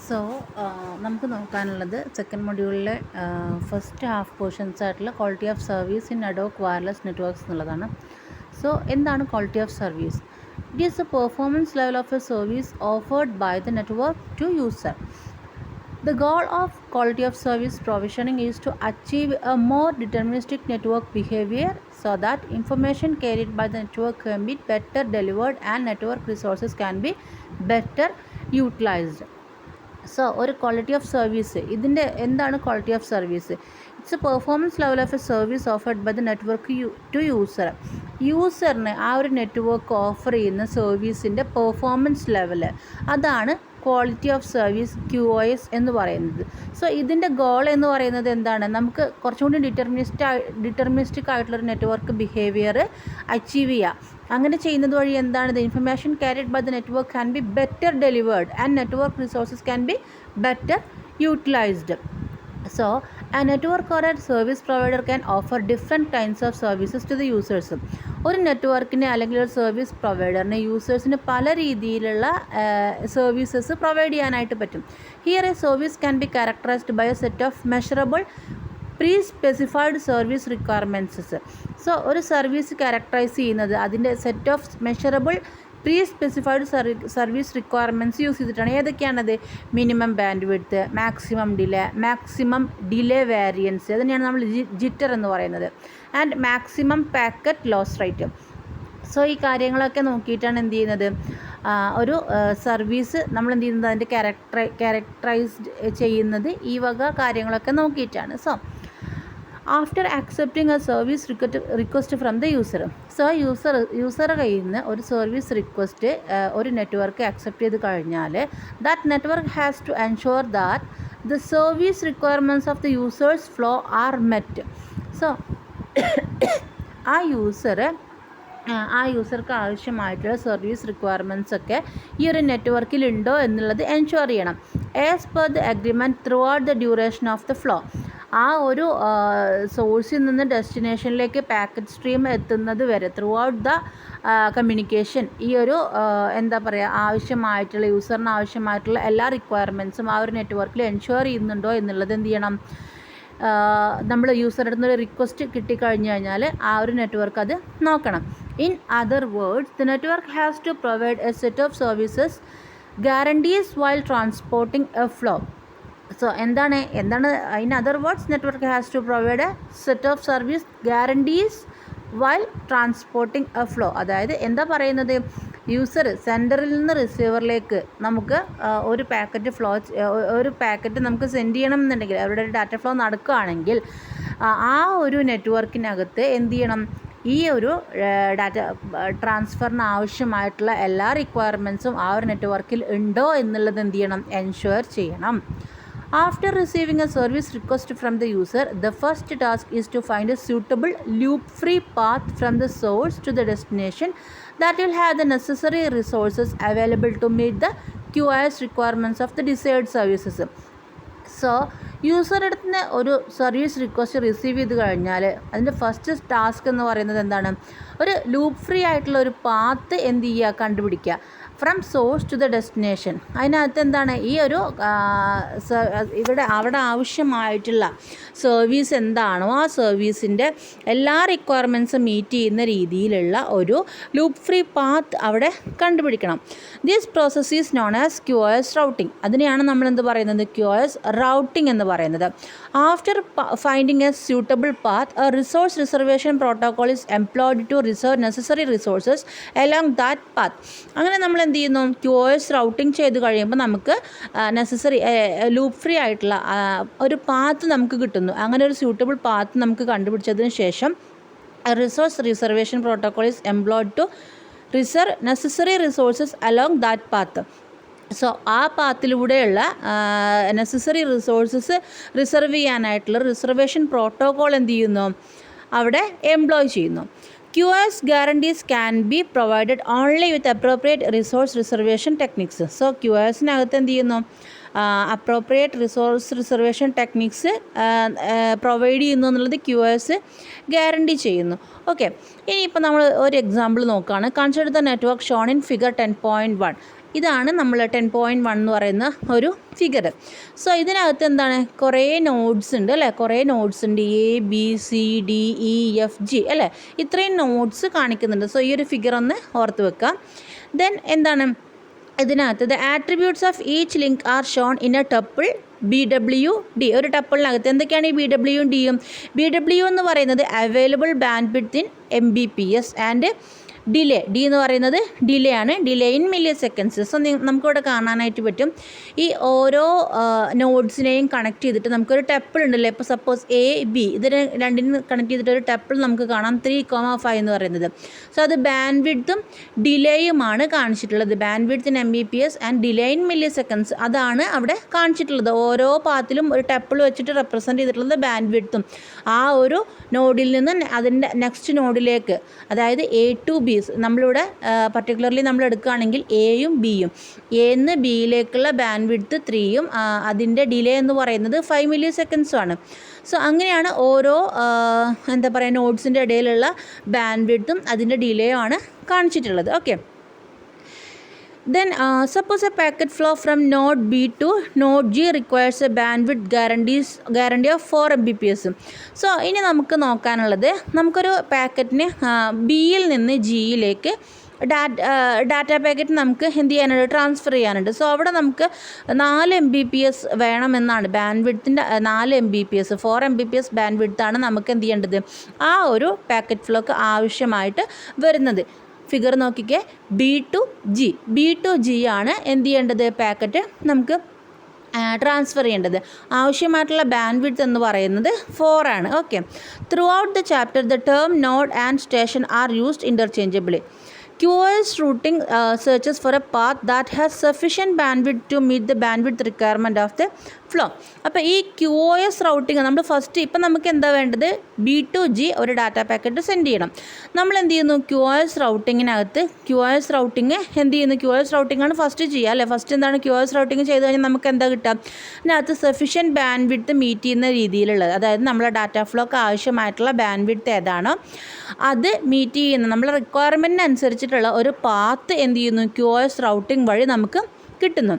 So നമുക്ക് നോക്കാനുള്ളത് second മൊഡ്യൂളിലെ ഫസ്റ്റ് ഹാഫ് പോർഷൻസ് ആയിട്ടുള്ള quality of service in ad hoc wireless networks എന്നുള്ളതാണ്. സോ എന്താണ് quality of service? It is a performance level of a service offered by the network to user. The goal of quality of service provisioning is to achieve a more deterministic network behavior so that information carried by the network can be better delivered and network resources can be better utilized. So ഒരു quality of service, ഇതിൻ്റെ എന്താണ് quality of service? It's a performance level of a service offered by the network to user. യൂസറിന് ആ ഒരു network offer ചെയ്യുന്ന സർവീസിൻ്റെ performance level, അതാണ് quality of service QoS എന്ന് പറയുന്നത്. സോ ഇതിൻ്റെ ഗോൾ എന്ന് പറയുന്നത് എന്താണ്? നമുക്ക് കുറച്ചും കൂടി ഡിറ്റർമിനിസ്റ്റിക് ആയിട്ടുള്ളൊരു നെറ്റ്വർക്ക് ബിഹേവിയർ അച്ചീവ് ചെയ്യുക. അങ്ങനെ ചെയ്യുന്നത് വഴി എന്താണ്? The information carried by the network can be better delivered and network resources can be better utilised. So, a network or a service provider can offer different kinds of services to the users. ഒരു നെറ്റ്വർക്കിന് അല്ലെങ്കിൽ ഒരു service പ്രൊവൈഡറിന് യൂസേഴ്സിന് പല രീതിയിലുള്ള services provide ചെയ്യാനായിട്ട് പറ്റും. Here a service can be characterized by a set of measurable pre specified service requirements. So ഒരു service characterize ചെയ്യുന്നത് അതിൻ്റെ set of measurable pre specified service requirements use ചെയ്തിട്ടാണ്. ഏതൊക്കെയാണത്? Minimum bandwidth, maximum delay variance, അതിനെയാണ് നമ്മൾ jitter എന്ന് പറയുന്നത്, and maximum packet loss rate. So ഈ കാര്യങ്ങളൊക്കെ നോക്കിയിട്ടാണ് എന്ത് ചെയ്യുന്നത്, ഒരു സർവീസ് നമ്മൾ എന്ത് ചെയ്യുന്നത്, അതിൻ്റെ ക്യാരക്ടറൈസ്ഡ് ചെയ്യുന്നത് ഈ വക കാര്യങ്ങളൊക്കെ നോക്കിയിട്ടാണ്. So after accepting a service request from the user. So യൂസറുടെ കയ്യിൽ നിന്ന് ഒരു സർവീസ് റിക്വസ്റ്റ് ഒരു നെറ്റ്വർക്ക് അക്സെപ്റ്റ് ചെയ്ത് കഴിഞ്ഞാൽ that network has to ensure that the service requirements of the user's flow are met. So ആ യൂസർക്ക് ആവശ്യമായിട്ടുള്ള സർവീസ് റിക്വയർമെൻറ്റ്സ് ഒക്കെ ഈ ഒരു നെറ്റ്വർക്കിൽ ഉണ്ടോ എന്നുള്ളത് എൻഷുർ ചെയ്യണം. As per the agreement through out the duration of the flow. ആ ഒരു സോഴ്സിൽ നിന്ന് ഡെസ്റ്റിനേഷനിലേക്ക് പാക്കറ്റ് സ്ട്രീം എത്തുന്നത് വരെ ത്രൂ ഔട്ട് ദ കമ്മ്യൂണിക്കേഷൻ ഈ ഒരു എന്താ പറയുക, ആവശ്യമായിട്ടുള്ള യൂസറിന് ആവശ്യമായിട്ടുള്ള എല്ലാ റിക്വയർമെൻറ്റ്സും ആ ഒരു നെറ്റ്വർക്കിൽ എൻഷുർ ചെയ്യുന്നുണ്ടോ എന്നുള്ളത് എന്ത് ചെയ്യണം, നമ്മൾ യൂസറുടെ നിന്ന് ഒരു റിക്വസ്റ്റ് കിട്ടിക്കഴിഞ്ഞ് കഴിഞ്ഞാൽ ആ ഒരു നെറ്റ്വർക്ക് അത് നോക്കണം. In other words, the network has to provide a set of services guarantees while transporting a flow. So എന്താണ് in other words, network has to provide a set of service guarantees while transporting a flow. അതായത് എന്താ പറയുന്നത്, user സെൻറ്ററിൽ നിന്ന് റിസീവറിലേക്ക് നമുക്ക് ഒരു packet നമുക്ക് send ചെയ്യണം എന്നുണ്ടെങ്കിൽ, അവരുടെ ഒരു ഡാറ്റ ഫ്ലോ നടക്കുകയാണെങ്കിൽ ആ ഒരു നെറ്റ്വർക്കിനകത്ത് എന്ത് ചെയ്യണം, ഈ ഒരു ഡാറ്റ ട്രാൻസ്ഫറിന് ആവശ്യമായിട്ടുള്ള എല്ലാ റിക്വയർമെൻറ്റ്സും ആ ഒരു നെറ്റ്വർക്കിൽ ഉണ്ടോ എന്നുള്ളത് എന്ത് ചെയ്യണം, എൻഷുർ ചെയ്യണം. After receiving a service request from the user, the first task is to find a suitable loop-free path from the source to the destination that will have the necessary resources available to meet the QoS requirements of the desired services. So യൂസറുടെ അടുത്ത് നിന്ന് ഒരു service request receive ചെയ്ത് കഴിഞ്ഞാൽ അതിൻ്റെ first task എന്ന് പറയുന്നത് എന്താണ്, ഒരു ലൂപ്പ് ഫ്രീ ആയിട്ടുള്ള ഒരു പാത്ത് എന്ത് ചെയ്യുക, കണ്ടുപിടിക്കുക. From source to the destination. അതിനകത്ത് എന്താണ്, ഈ ഒരു അവിടെ ആവശ്യമായിട്ടുള്ള സർവീസ് എന്താണോ ആ സർവീസിൻ്റെ എല്ലാ റിക്വയർമെൻറ്റ്സും മീറ്റ് ചെയ്യുന്ന രീതിയിലുള്ള ഒരു ലൂപ്പ് ഫ്രീ പാത്ത് അവിടെ കണ്ടുപിടിക്കണം. This process is known as QoS routing. അതിനെയാണ് നമ്മൾ എന്ത് പറയുന്നത്, QoS റൗട്ടിംഗ് എന്ന് പറയുന്നത്. After finding a suitable path, a resource reservation protocol is employed to reserve necessary resources along that path. അങ്ങനെ നമ്മൾ എന്ത് ചെയ്യുന്നു, QoS റൗട്ടിംഗ് ചെയ്ത് കഴിയുമ്പോൾ നമുക്ക് നെസസറി ലൂപ്പ് ഫ്രീ ആയിട്ടുള്ള ഒരു പാത്ത് നമുക്ക് കിട്ടുന്നു. അങ്ങനെ ഒരു സ്യൂട്ടബിൾ പാത്ത് നമുക്ക് കണ്ടുപിടിച്ചതിന് ശേഷം resource reservation protocol is employed to reserve necessary resources along that path. So ആ പാത്തിലൂടെയുള്ള നെസസറി റിസോഴ്സസ് റിസർവ് ചെയ്യാനായിട്ടുള്ള റിസർവേഷൻ പ്രോട്ടോകോൾ എന്ത് ചെയ്യുന്നു, അവിടെ എംപ്ലോയ് ചെയ്യുന്നു. QoS guarantees can be provided only with appropriate resource reservation techniques. So QoSനകത്ത് എന്ത് ചെയ്യുന്നു, appropriate resource reservation techniques provide ചെയ്യുന്നു എന്നുള്ളത് QoS ഗ്യാരണ്ടി ചെയ്യുന്നു. ഓക്കെ, ഇനിയിപ്പോൾ നമ്മൾ ഒരു എക്സാമ്പിൾ നോക്കുകയാണ്. Consider the network shown in figure 10.1. ഇതാണ് നമ്മൾ 10.1 എന്ന് പറയുന്ന ഒരു ഫിഗർ. സോ ഇതിനകത്ത് എന്താണ്, കുറേ നോഡ്സ് ഉണ്ട് അല്ലേ, കുറേ നോഡ്സ് ഉണ്ട്, ABCDEFG അല്ലേ, ഇത്രയും നോഡ്സ് കാണിക്കുന്നുണ്ട്. സോ ഈ ഒരു ഫിഗർ ഒന്ന് ഓർത്ത് വെക്കാം. ദെൻ എന്താണ് ഇതിനകത്ത് the attributes of each link are shown in A tuple BWD. ഒരു ടപ്പിളിനകത്ത് എന്തൊക്കെയാണ് ഈ BWയും Dയും? BW എന്ന് പറയുന്നത് available band width in MBPS and delay, D എന്ന് പറയുന്നത് ഡിലേ ആണ്, delay in milli seconds. So നമുക്കിവിടെ കാണാനായിട്ട് പറ്റും ഈ ഓരോ നോഡ്സിനെയും കണക്ട് ചെയ്തിട്ട് നമുക്കൊരു ടപ്പിൾ ഉണ്ടല്ലോ. ഇപ്പോൾ സപ്പോസ് AB ഇതിനെ രണ്ടിനും കണക്ട് ചെയ്തിട്ട് ഒരു ടപ്പിൾ നമുക്ക് കാണാം 3,5 എന്ന് പറയുന്നത്. സോ അത് ബാൻഡ് വിഡ്ത്തും ഡിലേയുമാണ് കാണിച്ചിട്ടുള്ളത്. Bandwidth in MBPS and delay in milliseconds അതാണ് അവിടെ കാണിച്ചിട്ടുള്ളത്. ഓരോ പാത്തിലും ഒരു ടപ്പിൾ വെച്ചിട്ട് റെപ്രസെൻറ്റ് ചെയ്തിട്ടുള്ളത് ബാൻഡ് വിഡ്ത്തും ആ ഒരു നോഡിൽ നിന്ന് അതിൻ്റെ നെക്സ്റ്റ് നോഡിലേക്ക്, അതായത് A to B. നമ്മളിവിടെ പർട്ടിക്കുലർലി നമ്മൾ എടുക്കുകയാണെങ്കിൽ എയും ബിയും, എന്ന് ബിയിലേക്കുള്ള ബാൻഡ് വിഡ്ത്ത് 3യും അതിൻ്റെ ഡിലേ എന്ന് പറയുന്നത് 5 മില്ലി സെക്കൻഡ്സും ആണ്. സോ അങ്ങനെയാണ് ഓരോ എന്താ പറയുക നോഡ്സിൻ്റെ ഇടയിലുള്ള ബാൻഡ് വിഡ്ത്തും അതിൻ്റെ ഡിലേയും ആണ് കാണിച്ചിട്ടുള്ളത്. Okay. Then suppose a packet flow from node B to node G requires a bandwidth guarantee of 4 Mbps. So ഇനി നമുക്ക് നോക്കാനുള്ളത്, നമുക്കൊരു പാക്കറ്റിന് ബിയിൽ നിന്ന് ജിയിലേക്ക് ഡാറ്റ പാക്കറ്റ് നമുക്ക് എന്ത് ചെയ്യാനുണ്ട്, ട്രാൻസ്ഫർ ചെയ്യാനുണ്ട്. സോ അവിടെ നമുക്ക് 4 Mbps വേണമെന്നാണ്, ബാൻഡ് വിഡ്ത്തിൻ്റെ 4 Mbps 4 Mbps ബാൻഡ് വിഡ്ത്താണ് നമുക്ക് എന്ത് ചെയ്യേണ്ടത്, ആ ഒരു പാക്കറ്റ് ഫ്ലോക്ക് ആവശ്യമായിട്ട് വരുന്നത്. ഫിഗർ നോക്കിക്കേ, B to G ആണ് എന്ത് ചെയ്യേണ്ടത്, പാക്കറ്റ് നമുക്ക് ട്രാൻസ്ഫർ ചെയ്യേണ്ടത്. ആവശ്യമായിട്ടുള്ള ബാൻഡ് വിഡ്ത്ത് എന്ന് പറയുന്നത് 4 ആണ്. Okay. Through out the chapter the term node and station are used interchangeably. QoS routing searches for a path that has sufficient bandwidth to meet the bandwidth requirement of the flow. അപ്പോൾ ഈ QoS റൗട്ടിങ് നമ്മൾ first ഇപ്പം നമുക്ക് എന്താ വേണ്ടത്, B to G ഒരു data packet send ചെയ്യണം. നമ്മൾ എന്ത് ചെയ്യുന്നു, QoS റൗട്ടിങ്ങിനകത്ത് QoS റൗട്ടിങ് എന്ത് ചെയ്യുന്നു, QoS റൗട്ടിംഗ് ആണ് ഫസ്റ്റ് ചെയ്യുക അല്ലേ. ഫസ്റ്റ് എന്താണ് QoS റൗട്ടിങ് ചെയ്ത് കഴിഞ്ഞാൽ നമുക്ക് എന്താ കിട്ടുക, അതിനകത്ത് സഫിഷ്യൻറ്റ് ബാൻഡ് വിഡ്ത്ത് മീറ്റ് ചെയ്യുന്ന രീതിയിലുള്ളത്, അതായത് നമ്മളെ ഡാറ്റ ഫ്ലോക്ക് ആവശ്യമായിട്ടുള്ള ബാൻഡ് വിഡ്ത്ത് ഏതാണോ അത് മീറ്റ് ചെയ്യുന്ന നമ്മളെ റിക്വയർമെൻറ്റിനനുസരിച്ചിട്ടുള്ള ഒരു പാത്ത് എന്ത് ചെയ്യുന്നു, QoS റൗട്ടിംഗ് വഴി നമുക്ക് കിട്ടുന്നു.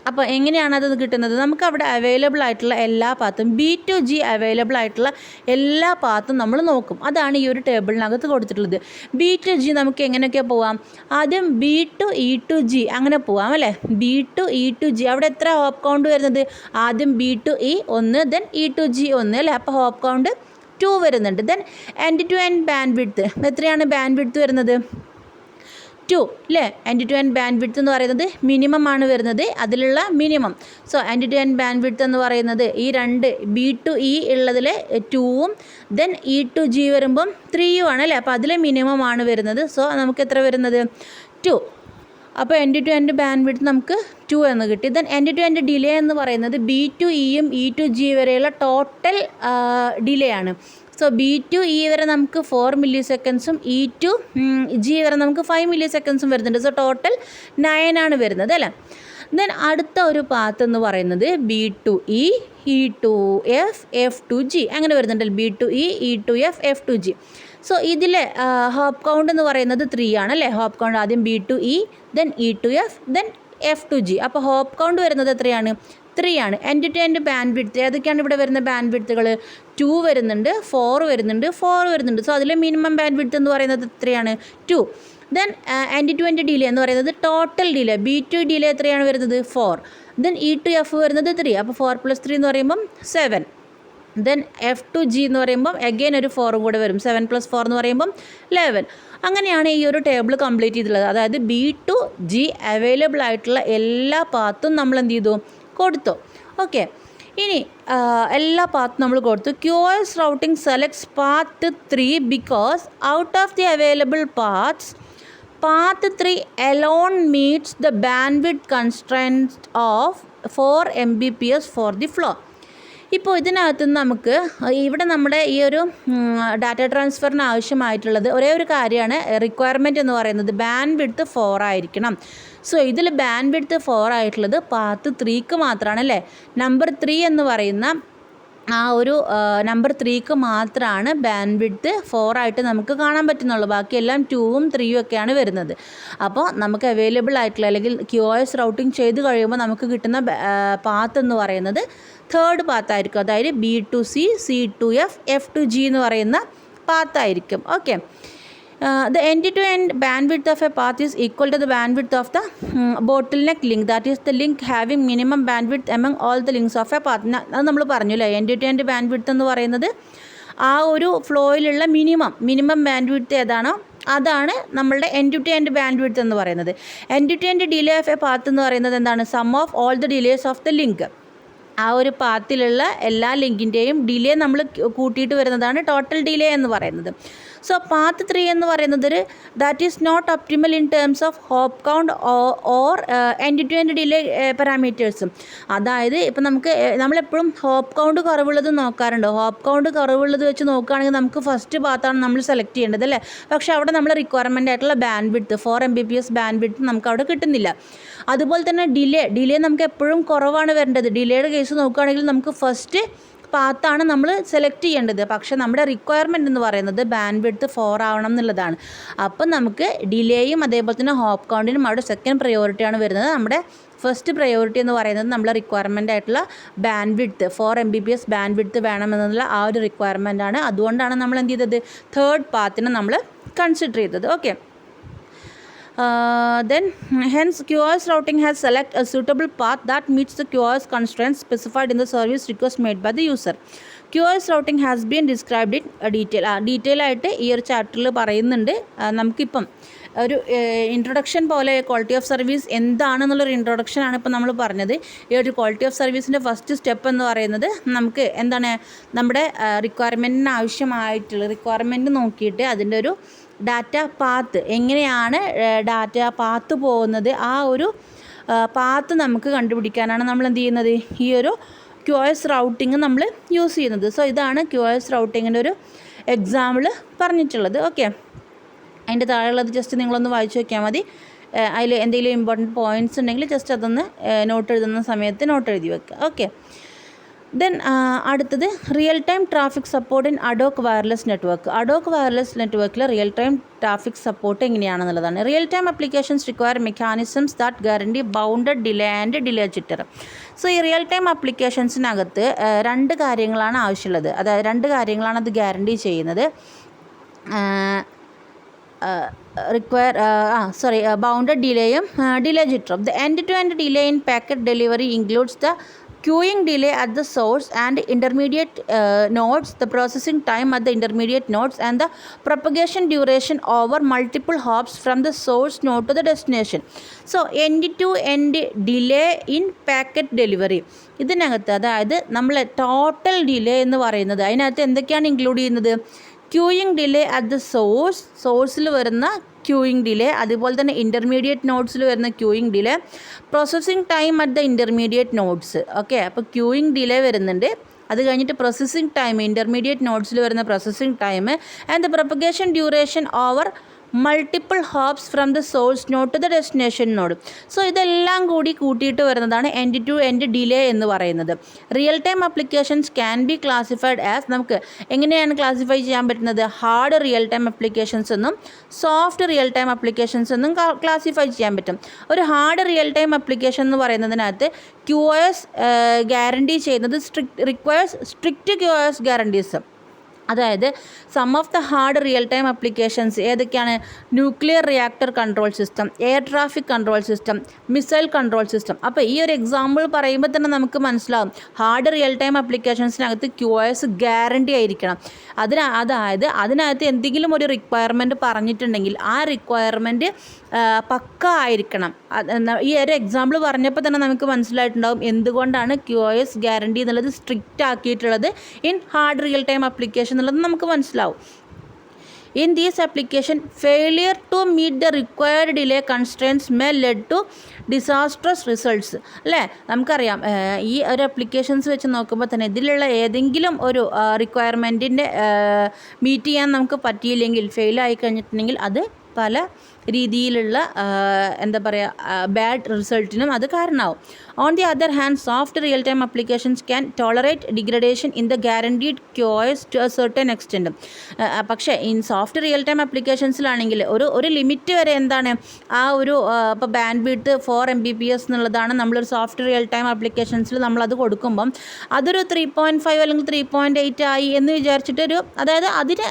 അപ്പോൾ എങ്ങനെയാണ് അത് കിട്ടുന്നത്, നമുക്ക് അവിടെ അവൈലബിൾ ആയിട്ടുള്ള എല്ലാ പാത്തും B to G അവൈലബിൾ ആയിട്ടുള്ള എല്ലാ പാത്തും നമ്മൾ നോക്കും. അതാണ് ഈ ഒരു ടേബിളിനകത്ത് കൊടുത്തിട്ടുള്ളത്. B to G നമുക്ക് എങ്ങനെയൊക്കെ പോവാം, ആദ്യം B to E to G അങ്ങനെ പോവാം അല്ലേ. B to E to G അവിടെ എത്ര ഹോപ്പ് കൗണ്ട് വരുന്നത്, ആദ്യം B to E 1, then E to G 1 അല്ലേ, അപ്പോൾ ഹോപ്പ് കൗണ്ട് 2 വരുന്നുണ്ട്. Then end to end bandwidth എത്രയാണ് ബാൻഡ് വിഡ്ത്ത് വരുന്നത്, 2 അല്ലേ. End to end bandwidth എന്ന് പറയുന്നത് മിനിമം ആണ് വരുന്നത്, അതിലുള്ള minimum. So end to end bandwidth എന്ന് പറയുന്നത് ഈ രണ്ട് B to E ഉള്ളതിൽ 2ഉം ദെൻ E to G വരുമ്പം 3യും ആണ് അല്ലേ. അപ്പോൾ അതിൽ മിനിമം ആണ് വരുന്നത്. സോ നമുക്ക് എത്ര വരുന്നത്, 2. അപ്പോൾ end to end bandwidth നമുക്ക് 2 എന്ന് കിട്ടി. Then end to end delay എന്ന് പറയുന്നത് B to Eയും E to G വരെയുള്ള ടോട്ടൽ ഡിലേ ആണ്. സോ B to E വരെ നമുക്ക് 4 മില്ലി സെക്കൻഡ്സും E to G വരെ നമുക്ക് 5 മില്ലി സെക്കൻഡ്സും വരുന്നുണ്ട്. സോ ടോട്ടൽ 9 ആണ് വരുന്നത് അല്ലേ. ദെൻ അടുത്ത ഒരു പാത്ത് എന്ന് പറയുന്നത് B to E, E to F, F to G അങ്ങനെ വരുന്നുണ്ട്. B to E, E to F, F to G. So ഇതിലെ ഹോപ്പ് കൗണ്ട് എന്ന് പറയുന്നത് 3 ആണ് അല്ലേ. ഹോപ്പ് കൗണ്ട് ആദ്യം B to E, then E to F, then F to G. അപ്പോൾ hop count വരുന്നത് എത്രയാണ്, 3 ആണ്. End to end bandwidth ഏതൊക്കെയാണ് ഇവിടെ വരുന്ന ബാൻഡ് വിഡ്ത്തുകൾ, 2 വരുന്നുണ്ട്, 4 വരുന്നുണ്ട്, 4 വരുന്നുണ്ട്. സോ അതിലെ മിനിമം ബാൻഡ് വിഡ്ത്ത് എന്ന് പറയുന്നത് എത്രയാണ്, 2. Then end to end delay എന്ന് പറയുന്നത് total delay, B to delay എത്രയാണ് വരുന്നത്, 4. ദെൻ E to F വരുന്നത് 3. അപ്പോൾ 4 + 3 എന്ന് പറയുമ്പം 7. ദെൻ F to G എന്ന് പറയുമ്പം അഗെയിൻ ഒരു 4 കൂടെ വരും, 7 + 4 എന്ന് പറയുമ്പം 11. അങ്ങനെയാണ് ഈ ഒരു ടേബിൾ കംപ്ലീറ്റ് ചെയ്തിട്ടുള്ളത്. അതായത് B to G അവൈലബിൾ ആയിട്ടുള്ള എല്ലാ പാത്തും നമ്മൾ എന്ത് ചെയ്തു, കൊടുത്തു. ഓക്കെ. ഇനി എല്ലാ പാത്തും നമ്മൾ കൊടുത്തു. QoS routing selects path 3 because out of the available paths path 3 alone meets the bandwidth constraint of 4 Mbps for the flow. ഇപ്പോൾ ഇതിനകത്ത് നമുക്ക് ഇവിടെ നമ്മുടെ ഈ ഒരു ഡാറ്റ ട്രാൻസ്ഫറിന് ആവശ്യമായിട്ടുള്ളത് ഒരേ ഒരു കാര്യമാണ്, റിക്വയർമെൻറ്റ് എന്ന് പറയുന്നത് ബാൻഡ് വിഡ്ത്ത് 4 ആയിരിക്കണം. സോ ഇതിൽ ബാൻഡ് വിഡ്ത്ത് 4 ആയിട്ടുള്ളത് പാത്ത് 3ക്ക് മാത്രമാണ് അല്ലേ. നമ്പർ 3 എന്ന് പറയുന്ന ആ ഒരു നമ്പർ 3ക്ക് മാത്രമാണ് ബാൻഡ് വിഡ്ത്ത് 4 ആയിട്ട് നമുക്ക് കാണാൻ പറ്റുന്നുള്ളൂ. ബാക്കിയെല്ലാം 2ഉം 3ഉം ഒക്കെയാണ് വരുന്നത്. അപ്പോൾ നമുക്ക് അവൈലബിൾ ആയിട്ടുള്ള അല്ലെങ്കിൽ QoS റൗട്ടിങ് ചെയ്ത് കഴിയുമ്പോൾ നമുക്ക് കിട്ടുന്ന പാത്ത് എന്ന് പറയുന്നത് തേർഡ് പാത്തായിരിക്കും. അതായത് B to C, C to F, F to G എന്ന് പറയുന്ന പാത്തായിരിക്കും. Okay. The end-to-end bandwidth of a path is equal to the bandwidth of the bottleneck link, that is the link having minimum bandwidth among all the links of a path. അത് നമ്മൾ പറഞ്ഞു അല്ലേ, end-to-end bandwidth എന്ന് പറയുന്നത് ആ ഒരു ഫ്ലോയിലുള്ള minimum bandwidth ഏതാണോ അതാണ് നമ്മളുടെ end-to-end bandwidth എന്ന് പറയുന്നത്. end-to-end delay of a path എന്ന് പറയുന്നത് എന്താണ്? Sum of all the delays of the link. ആ ഒരു പാത്തിലുള്ള എല്ലാ ലിങ്കിൻ്റെയും ഡിലേ നമ്മൾ കൂട്ടിയിട്ട് വരുന്നതാണ് ടോട്ടൽ ഡിലേ എന്ന് പറയുന്നത്. സോ പാത്ത് 3 എന്ന് പറയുന്നത് that is not optimal in terms of hop count or end-to-end delay പാരാമീറ്റേഴ്സും. അതായത് ഇപ്പം നമ്മളെപ്പോഴും ഹോപ്പ് കൗണ്ട് കുറവുള്ളത് നോക്കാറുണ്ട്. ഹോപ്പ് കൗണ്ട് കുറവുള്ളത് വെച്ച് നോക്കുകയാണെങ്കിൽ നമുക്ക് ഫസ്റ്റ് പാത്താണ് നമ്മൾ സെലക്ട് ചെയ്യേണ്ടത് അല്ലേ. പക്ഷേ അവിടെ നമ്മൾ റിക്വയർമെൻ്റ് ആയിട്ടുള്ള band width 4 Mbps band width നമുക്ക് അവിടെ കിട്ടുന്നില്ല. അതുപോലെ തന്നെ ഡിലേ നമുക്ക് എപ്പോഴും കുറവാണ് വരേണ്ടത്. ഡിലേയുടെ കേസ് നോക്കുകയാണെങ്കിൽ നമുക്ക് ഫസ്റ്റ് പാത്താണ് നമ്മൾ സെലക്ട് ചെയ്യേണ്ടത്. പക്ഷേ നമ്മുടെ റിക്വയർമെൻറ്റ് എന്ന് പറയുന്നത് ബാൻഡ് വിഡ്ത്ത് 4 ആവണം എന്നുള്ളതാണ്. അപ്പം നമുക്ക് ഡിലേയും അതേപോലെ തന്നെ ഹോപ്പ് കൗണ്ടിനും അവിടെ സെക്കൻഡ് പ്രയോറിറ്റിയാണ് വരുന്നത്. നമ്മുടെ ഫസ്റ്റ് പ്രയോറിറ്റി എന്ന് പറയുന്നത് നമ്മളെ റിക്വയർമെൻ്റ് ആയിട്ടുള്ള band width 4 Mbps band width വേണമെന്നുള്ള ആ ഒരു റിക്വയർമെൻ്റാണ്. അതുകൊണ്ടാണ് നമ്മൾ എന്ത് ചെയ്തത്, തേർഡ് പാത്തിനെ നമ്മൾ കൺസിഡർ ചെയ്തത്. Okay. Then hence QoS routing has select a suitable path that meets the QoS constraints specified in the service request made by the user. QoS routing has been described in detail ആയിട്ട് ഈ ഒരു ചാപ്റ്ററിൽ പറയുന്നുണ്ട്. നമുക്കിപ്പം ഒരു introduction പോലെ quality of service എന്താണെന്നുള്ളൊരു ഇൻട്രൊഡക്ഷനാണ് ഇപ്പോൾ നമ്മൾ പറഞ്ഞത്. ഈ ഒരു ക്വാളിറ്റി ഓഫ് സർവീസിൻ്റെ ഫസ്റ്റ് സ്റ്റെപ്പ് എന്ന് പറയുന്നത് നമുക്ക് എന്താണ്, നമ്മുടെ റിക്വയർമെൻറ്റിന് ആവശ്യമായിട്ടുള്ള റിക്വയർമെൻറ്റ് നോക്കിയിട്ട് അതിൻ്റെ ഒരു ഡാറ്റ പാത്ത് എങ്ങനെയാണ് ഡാറ്റ പാത്ത് പോകുന്നത്, ആ ഒരു പാത്ത് നമുക്ക് കണ്ടുപിടിക്കാനാണ് നമ്മൾ എന്ത് ചെയ്യുന്നത്, ഈ ഒരു QoS റൗട്ടിങ് നമ്മൾ യൂസ് ചെയ്യുന്നത്. സോ ഇതാണ് QoS റൗട്ടിങ്ങിൻ്റെ ഒരു എക്സാമ്പിൾ പറഞ്ഞിട്ടുള്ളത്. ഓക്കെ. അതിൻ്റെ താഴെയുള്ളത് ജസ്റ്റ് നിങ്ങളൊന്ന് വായിച്ചു നോക്കിയാൽ മതി. അതിൽ എന്തെങ്കിലും ഇമ്പോർട്ടൻറ്റ് പോയിൻറ്റ്സ് ഉണ്ടെങ്കിൽ ജസ്റ്റ് അതൊന്ന് നോട്ട് എഴുതുന്ന സമയത്ത് നോട്ട് എഴുതി വെക്കുക. ഓക്കെ. ദെൻ അടുത്തത് real time traffic support in adhoc wireless network. adhoc wireless നെറ്റ്വർക്കിൽ റിയൽ ടൈം ട്രാഫിക് സപ്പോർട്ട് എങ്ങനെയാണെന്നുള്ളതാണ്. Real time applications require mechanisms that guarantee bounded delay and delay jitter. So ഈ real time അപ്ലിക്കേഷൻസിനകത്ത് രണ്ട് കാര്യങ്ങളാണ് ആവശ്യമുള്ളത്. അതായത് രണ്ട് കാര്യങ്ങളാണ് അത് ഗ്യാരണ്ടി ചെയ്യുന്നത്. ബൗണ്ടഡ് ഡിലേയും ഡിലേ ജിറ്ററും. The end-to-end delay in packet delivery includes the queuing delay at the source and intermediate nodes, the processing time at the intermediate nodes, and the propagation duration over multiple hops from the source node to the destination. So end-to-end delay in packet delivery ഇതിനകത്ത്, അതായത് നമ്മൾ total delay എന്ന് പറയുന്നത് അതിനകത്ത് എന്തൊക്കെയാണ് include ചെയ്യുന്നത്? Queuing delay at the സോഴ്സിൽ വരുന്ന ക്യൂയിങ് ഡിലേ, അതുപോലെ തന്നെ ഇൻ്റർമീഡിയറ്റ് നോഡ്സിൽ വരുന്ന queuing delay, processing time at the intermediate nodes. Okay. അപ്പോൾ ക്യൂയിങ് ഡിലേ വരുന്നുണ്ട്. അത് കഴിഞ്ഞിട്ട് പ്രോസസ്സിംഗ് ടൈം, ഇൻ്റർമീഡിയറ്റ് നോഡ്സിൽ വരുന്ന processing time and the propagation duration over multiple hops from the source node to the destination node. So ഇതെല്ലാം കൂടി കൂട്ടിയിട്ട് വരുന്നതാണ് end-to-end ഡിലേ എന്ന് പറയുന്നത്. Real time applications can be classified as, നമുക്ക് എങ്ങനെയാണ് ക്ലാസിഫൈ ചെയ്യാൻ പറ്റുന്നത്? ഹാർഡ് റിയൽ ടൈം അപ്ലിക്കേഷൻസ് എന്നും സോഫ്റ്റ് റിയൽ ടൈം അപ്ലിക്കേഷൻസ് എന്നും ക്ലാസിഫൈ ചെയ്യാൻ പറ്റും. ഒരു ഹാർഡ് റിയൽ ടൈം അപ്ലിക്കേഷൻ എന്ന് പറയുന്നതിനകത്ത് QoS ഗ്യാരണ്ടി ചെയ്യുന്നത് സ്ട്രിക്റ്റ് QoS ഗ്യാരണ്ടീസ്. അതായത് some of the hard real time applications ഏതൊക്കെയാണ്? Nuclear reactor control system, air traffic control system, missile control system. അപ്പോൾ ഈ ഒരു എക്സാമ്പിൾ പറയുമ്പോൾ തന്നെ നമുക്ക് മനസ്സിലാവും ഹാർഡ് റിയൽ ടൈം അപ്ലിക്കേഷൻസിനകത്ത് QoS ഗ്യാരണ്ടി ആയിരിക്കണം. അതായത് അതിനകത്ത് എന്തെങ്കിലും ഒരു റിക്വയർമെൻറ്റ് പറഞ്ഞിട്ടുണ്ടെങ്കിൽ ആ റിക്വയർമെൻറ്റ് പക്ക ആയിരിക്കണം. ഈ ഒരു എക്സാമ്പിൾ പറഞ്ഞപ്പോൾ തന്നെ നമുക്ക് മനസ്സിലായിട്ടുണ്ടാവും എന്തുകൊണ്ടാണ് QoS ഗ്യാരണ്ടി എന്നുള്ളത് സ്ട്രിക്റ്റ് ആക്കിയിട്ടുള്ളത് in hard real time application എന്നുള്ളത് നമുക്ക് മനസ്സിലാവും. In these application, failure to meet the required delay constraints may lead to disastrous results. അല്ലേ? നമുക്കറിയാം ഈ ഒരു അപ്ലിക്കേഷൻസ് വെച്ച് നോക്കുമ്പോൾ തന്നെ ഇതിലുള്ള ഏതെങ്കിലും ഒരു റിക്വയർമെൻറ്റിൻ്റെ മീറ്റ് ചെയ്യാൻ നമുക്ക് പറ്റിയില്ലെങ്കിൽ, ഫെയിൽ ആയി കഴിഞ്ഞിട്ടുണ്ടെങ്കിൽ അത് പല രീതിയിലുള്ള എന്താ പറയുക ബാഡ് റിസൾട്ടിനും അത് കാരണമാവും. On the other hand soft real time applications can tolerate degradation in the guaranteed QoS to a certain extent. പക്ഷേ ഇൻ സോഫ്റ്റ് റിയൽ ടൈം അപ്ലിക്കേഷൻസിലാണെങ്കിൽ ഒരു ലിമിറ്റ് വരെ എന്താണ് ആ ഒരു ഇപ്പോൾ ബാൻഡ് വിഡ്ത്ത് 4 Mbps എന്നുള്ളതാണ് നമ്മളൊരു സോഫ്റ്റ് റിയൽ ടൈം ആപ്ലിക്കേഷൻസിൽ നമ്മളത് കൊടുക്കുമ്പം അതൊരു 3.5 അല്ലെങ്കിൽ 3.8 ആയി എന്ന് വിചാരിച്ചിട്ടൊരു അതായത് അതിന്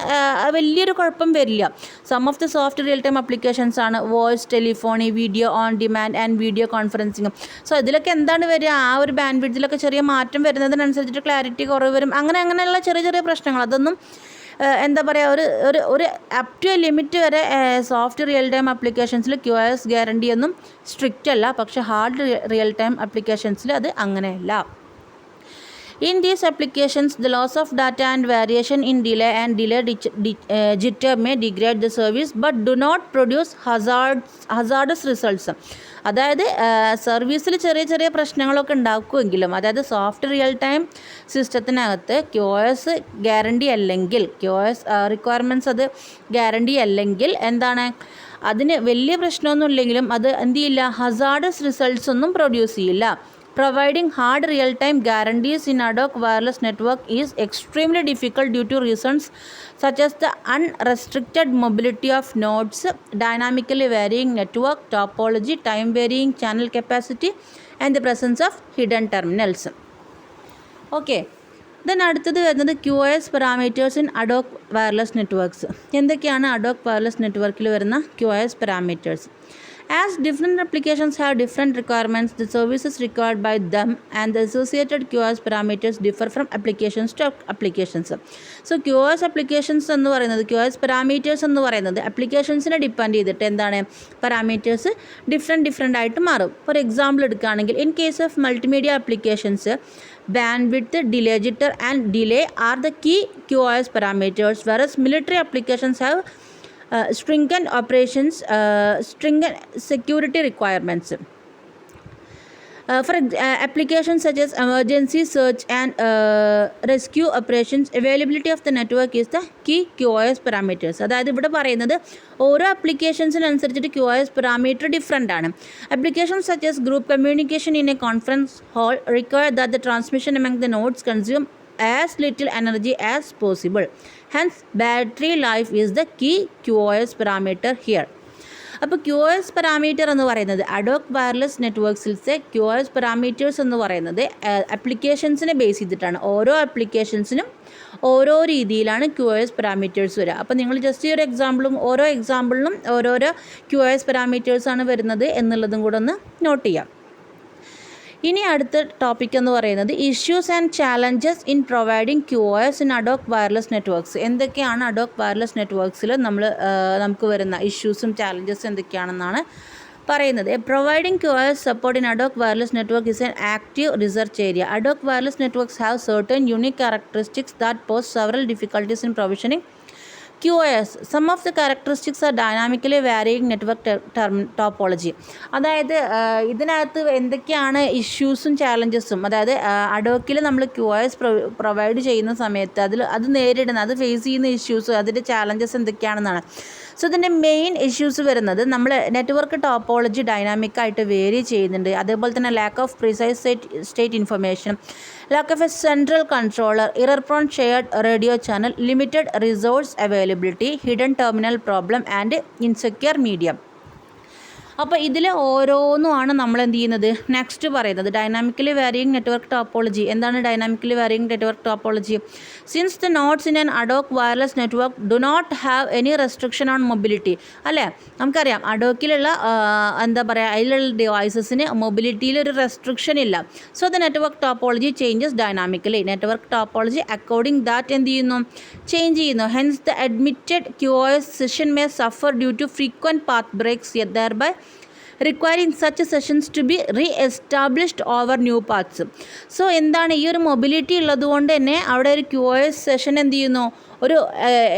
വലിയൊരു കുഴപ്പം വരില്ല. Some of the soft real time applications ആണ് voice, telephony, video on demand and video conferencing. So ഇതിലൊക്കെ എന്താണ് വരിക, ആ ഒരു ബാൻഡ് വിഡ്ത്തിലൊക്കെ ചെറിയ മാറ്റം വരുന്നതിനനുസരിച്ചിട്ട് ക്ലാരിറ്റി കുറവ് വരും. അങ്ങനെയുള്ള ചെറിയ ചെറിയ പ്രശ്നങ്ങൾ, അതൊന്നും എന്താ പറയുക ഒരു അപ് ടു എ ലിമിറ്റ് വരെ സോഫ്റ്റ് റിയൽ ടൈം ആപ്ലിക്കേഷൻസിൽ QoS ഗ്യാരണ്ടി ഒന്നും സ്ട്രിക്റ്റ് അല്ല. പക്ഷേ ഹാർഡ് റിയൽ ടൈം ആപ്ലിക്കേഷൻസിൽ അത് അങ്ങനെയല്ല. In these applications, the loss of data and variation in delay and delay jitter may degrade the service but do not produce hazardous results. അതായത് സർവീസിൽ ചെറിയ ചെറിയ പ്രശ്നങ്ങളൊക്കെ ഉണ്ടാക്കുമെങ്കിലും, അതായത് സോഫ്റ്റ് റിയൽ ടൈം സിസ്റ്റത്തിനകത്ത് QoS ഗ്യാരണ്ടി അല്ലെങ്കിൽ QoS റിക്വയർമെൻറ്റ്സ് അത് ഗ്യാരണ്ടി അല്ലെങ്കിൽ എന്താണ് അതിന് വലിയ പ്രശ്നമൊന്നും ഇല്ലെങ്കിലും അത് എന്ത് ചെയ്യില്ല, ഹസാർഡസ് റിസൾട്ട്സ് ഒന്നും പ്രൊഡ്യൂസ് ചെയ്യില്ല. Providing hard real-time guarantees in ad hoc wireless network is extremely difficult due to reasons such as the unrestricted mobility of nodes, dynamically varying network topology, time-varying channel capacity, and the presence of hidden terminals. Okay. Then അടുത്തത് വരുന്നത് QoS parameters in ad hoc wireless networks. എന്തൊക്കെയാണ് ad hoc wireless നെറ്റ്വർക്കിൽ വരുന്ന QoS parameters? As different applications have different requirements, the services required by them and the associated QoS parameters differ from applications to applications. So QoS applications എന്ന് പറയുന്നത്, QoS parameters എന്ന് പറയുന്നത് അപ്ലിക്കേഷൻസിനെ depend ചെയ്തിട്ട് എന്താണ് parameters different ആയിട്ട് മാറും. For example എടുക്കുകയാണെങ്കിൽ, in case of multimedia applications bandwidth, delay jitter and delay are the key QoS parameters, whereas military applications have stringent operations, stringent security requirements. For applications such as emergency search and rescue operations, availability of the network is the key QoS parameters. അതായത് ഇവിടെ പറയുന്നത് ഓരോ ആപ്ലിക്കേഷൻസിനനുസരിച്ചിട്ട് QoS parameter different ആണ്. Applications such as group communication in a conference hall require that the transmission among the nodes consume as little energy as possible. Hence, battery life is the key QoS parameter here. അപ്പോൾ QoS parameter എന്ന് പറയുന്നത് അഡോക് wireless നെറ്റ്വർക്ക്സിലത്തെ QoS parameters എന്ന് പറയുന്നത് ആപ്ലിക്കേഷൻസിനെ base ചെയ്തിട്ടാണ്. ഓരോ ആപ്ലിക്കേഷൻസിനും ഓരോ രീതിയിലാണ് QoS parameters വരിക. അപ്പോൾ നിങ്ങൾ ജസ്റ്റ് ഈ ഒരു എക്സാമ്പിളും ഓരോ എക്സാമ്പിളിനും ഓരോരോ QoS പാരാമീറ്റേഴ്സാണ് വരുന്നത് എന്നുള്ളതും കൂടെ ഒന്ന് നോട്ട് ചെയ്യാം. ഇനി അടുത്ത ടോപ്പിക് എന്ന് പറയുന്നത് issues and challenges in providing QoS in ad hoc wireless networks. എന്തൊക്കെയാണ് അഡോക് വയർലെസ് നെറ്റ്വർക്ക്സിൽ നമുക്ക് വരുന്ന ഇഷ്യൂസും ചാലഞ്ചസും എന്തൊക്കെയാണെന്നാണ് പറയുന്നത്. Providing QoS support in ad hoc wireless network is an active research area. Ad hoc wireless networks have certain unique characteristics that pose several difficulties in provisioning QoS. Some of the characteristics are dynamically varying network topology. അതായത് ഇതിനകത്ത് എന്തൊക്കെയാണ് ഇഷ്യൂസും ചാലഞ്ചസും, അതായത് അഡോക്കിൽ നമ്മൾ QoS provide ചെയ്യുന്ന സമയത്ത് അത് നേരിടുന്ന face ചെയ്യുന്ന ഇഷ്യൂസ്, അതിൻ്റെ ചാലഞ്ചസ് എന്തൊക്കെയാണെന്നാണ്. സോ ഇതിൻ്റെ മെയിൻ ഇഷ്യൂസ് വരുന്നത് നമ്മൾ നെറ്റ്വർക്ക് ടോപ്പോളജി ഡൈനാമിക്കായിട്ട് വേരി ചെയ്യുന്നുണ്ട്. അതേപോലെ തന്നെ lack of precise state information, lack of a central controller, error prone shared radio channel, limited resource availability, hidden terminal problem and insecure medium. അപ്പോൾ ഇതിൽ ഓരോന്നുമാണ് നമ്മൾ എന്ത് ചെയ്യുന്നത് നെക്സ്റ്റ് പറയുന്നത്. Dynamically varying network topology. എന്താണ് dynamically varying network topology? Since the nodes in an ad hoc wireless network do not have any restriction on mobility. അല്ലേ, നമുക്കറിയാം അഡോക്കിലുള്ള അതിലുള്ള ഡിവൈസസിന് മൊബിലിറ്റിയിൽ ഒരു റെസ്ട്രിക്ഷൻ ഇല്ല. So the network topology changes dynamically. Network topology according that എന്ത് ചെയ്യുന്നു, ചേഞ്ച് ചെയ്യുന്നു. Hence the admitted QoS session may suffer due to frequent path breaks, thereby requiring such sessions to be re-established over new paths. So എന്താണ് ഈ ഒരു mobility ഉള്ളതുകൊണ്ട് തന്നെ അവിടെ ഒരു QoS സെഷൻ എന്ത് ചെയ്യുന്നു, ഒരു